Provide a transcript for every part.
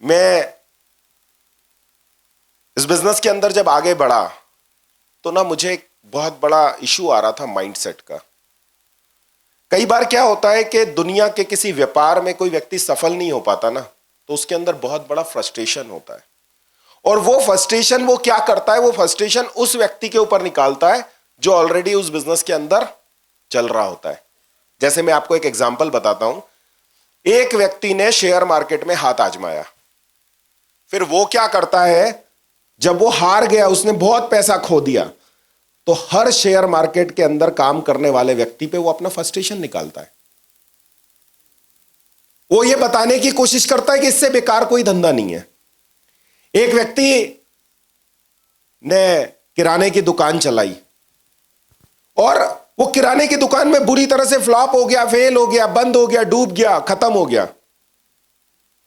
मैं इस बिजनेस के अंदर जब आगे बढ़ा तो ना मुझे एक बहुत बड़ा इशू आ रहा था माइंडसेट का। कई बार क्या होता है कि दुनिया के किसी व्यापार में कोई व्यक्ति सफल नहीं हो पाता ना, तो उसके अंदर बहुत बड़ा फ्रस्ट्रेशन होता है। और वो फ्रस्ट्रेशन वो क्या करता है, वो फ्रस्ट्रेशन उस व्यक्ति के ऊपर निकालता है जो ऑलरेडी उस बिजनेस के अंदर चल रहा होता है। जैसे मैं आपको एक एग्जांपल बताता हूं। एक व्यक्ति ने शेयर मार्केट में हाथ आजमाया, फिर वो क्या करता है, जब वो हार गया, उसने बहुत पैसा खो दिया, तो हर शेयर मार्केट के अंदर काम करने वाले व्यक्ति पे वो अपना फ्रस्ट्रेशन निकालता है। वो ये बताने की कोशिश करता है कि इससे बेकार कोई धंधा नहीं है। एक व्यक्ति ने किराने की दुकान चलाई और वो किराने की दुकान में बुरी तरह से फ्लॉप हो गया, फेल हो गया, बंद हो गया, डूब गया, खत्म हो गया।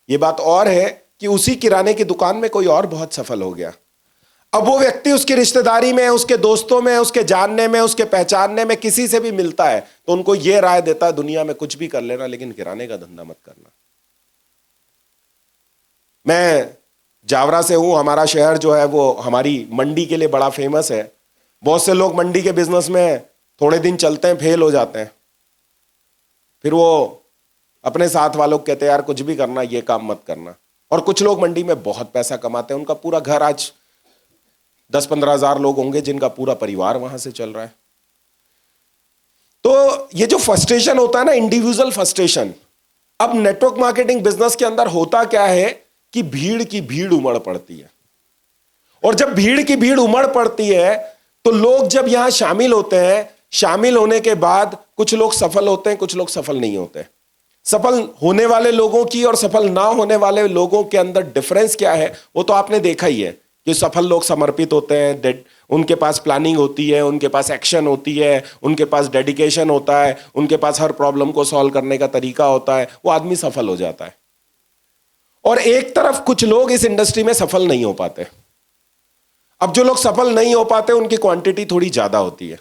ये बात और है कि उसी किराने की दुकान में कोई और बहुत सफल हो गया। अब वो व्यक्ति उसकी रिश्तेदारी में, उसके दोस्तों में, उसके जानने में, उसके पहचानने में किसी से भी मिलता है तो उनको ये राय देता है, दुनिया में कुछ भी कर लेना लेकिन किराने का धंधा मत करना। मैं जावरा से हूं। हमारा शहर जो है वो हमारी मंडी के लिए बड़ा फेमस है। बहुत से लोग मंडी के बिजनेस में थोड़े दिन चलते हैं, फेल हो जाते हैं, फिर वो अपने साथ वालों को कहते हैं यार कुछ भी करना, ये काम मत करना। और कुछ लोग मंडी में बहुत पैसा कमाते हैं, उनका पूरा घर, आज 10-15 हजार लोग होंगे जिनका पूरा परिवार वहां से चल रहा है। तो ये जो फ्रस्ट्रेशन होता है ना, इंडिविजुअल फ्रस्ट्रेशन, अब नेटवर्क मार्केटिंग बिजनेस के अंदर होता क्या है कि भीड़ की भीड़ उमड़ पड़ती है। और जब भीड़ की भीड़ उमड़ पड़ती है तो लोग जब यहां शामिल होते हैं, शामिल होने के बाद कुछ लोग सफल होते हैं, कुछ लोग सफल नहीं होते। सफल होने वाले लोगों की और सफल ना होने वाले लोगों के अंदर डिफरेंस क्या है वो तो आपने देखा ही है कि सफल लोग समर्पित होते हैं, उनके पास प्लानिंग होती है, उनके पास एक्शन होती है, उनके पास डेडिकेशन होता है, उनके पास हर प्रॉब्लम को सॉल्व करने का तरीका होता है, वो आदमी सफल हो जाता है। और एक तरफ कुछ लोग इस इंडस्ट्री में सफल नहीं हो पाते। अब जो लोग सफल नहीं हो पाते उनकी क्वांटिटी थोड़ी ज्यादा होती है।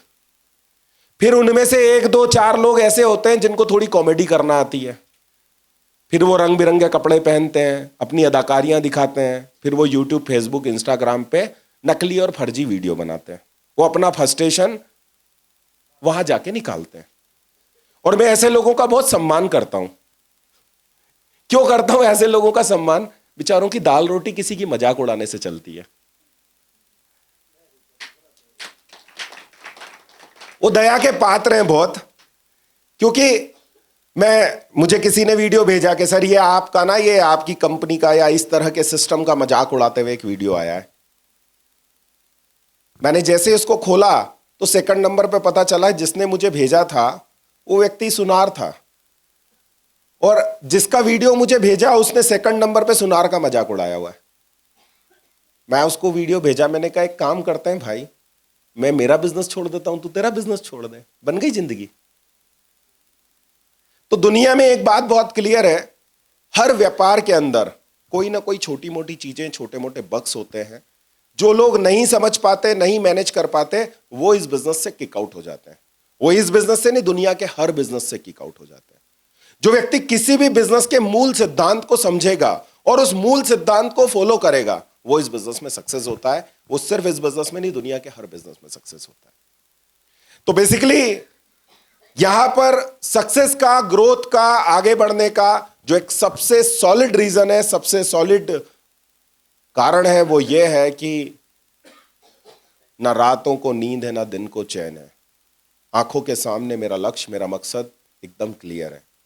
फिर उनमें से 1-2-4 लोग ऐसे होते हैं जिनको थोड़ी कॉमेडी करना आती है, फिर वो रंग बिरंगे कपड़े पहनते हैं, अपनी अदाकारियां दिखाते हैं, फिर वो यूट्यूब, फेसबुक, इंस्टाग्राम पे नकली और फर्जी वीडियो बनाते हैं। वो अपना फ्रस्ट्रेशन वहां जाके निकालते हैं। और मैं ऐसे लोगों का बहुत सम्मान करता हूं। क्यों करता हूं ऐसे लोगों का सम्मान? बेचारों की दाल रोटी किसी की मजाक उड़ाने से चलती है। वो दया के पात्र हैं बहुत, क्योंकि मुझे किसी ने वीडियो भेजा कि सर ये आपका ना, ये आपकी कंपनी का या इस तरह के सिस्टम का मजाक उड़ाते हुए एक वीडियो आया है। मैंने जैसे उसको खोला तो सेकंड नंबर पे पता चला जिसने मुझे भेजा था वो व्यक्ति सुनार था, और जिसका वीडियो मुझे भेजा उसने सेकंड नंबर पे सुनार का मजाक उड़ाया हुआ है। मैं उसको वीडियो भेजा, मैंने कहा एक काम करते हैं भाई, मैं मेरा बिजनेस छोड़ देता हूं, तू तेरा बिजनेस छोड़ दे, बन गई जिंदगी। तो दुनिया में एक बात बहुत क्लियर है, हर व्यापार के अंदर कोई ना कोई छोटी मोटी चीजें, छोटे मोटे बग्स होते हैं। जो लोग नहीं समझ पाते, नहीं मैनेज कर पाते, वो इस बिजनेस से किक आउट हो जाते हैं। वो इस बिजनेस से नहीं, दुनिया के हर बिजनेस से किक आउट हो जाते हैं। जो व्यक्ति किसी भी बिजनेस के मूल सिद्धांत को समझेगा और उस मूल सिद्धांत को फॉलो करेगा, वो इस बिजनेस में सक्सेस होता है। वो सिर्फ इस बिजनेस में नहीं, दुनिया के हर बिजनेस में सक्सेस होता है। तो बेसिकली यहां पर सक्सेस का, ग्रोथ का, आगे बढ़ने का जो एक सबसे सॉलिड रीजन है, सबसे सॉलिड कारण है, वो ये है कि ना रातों को नींद है, ना दिन को चैन है। आंखों के सामने मेरा लक्ष्य, मेरा मकसद एकदम क्लियर है।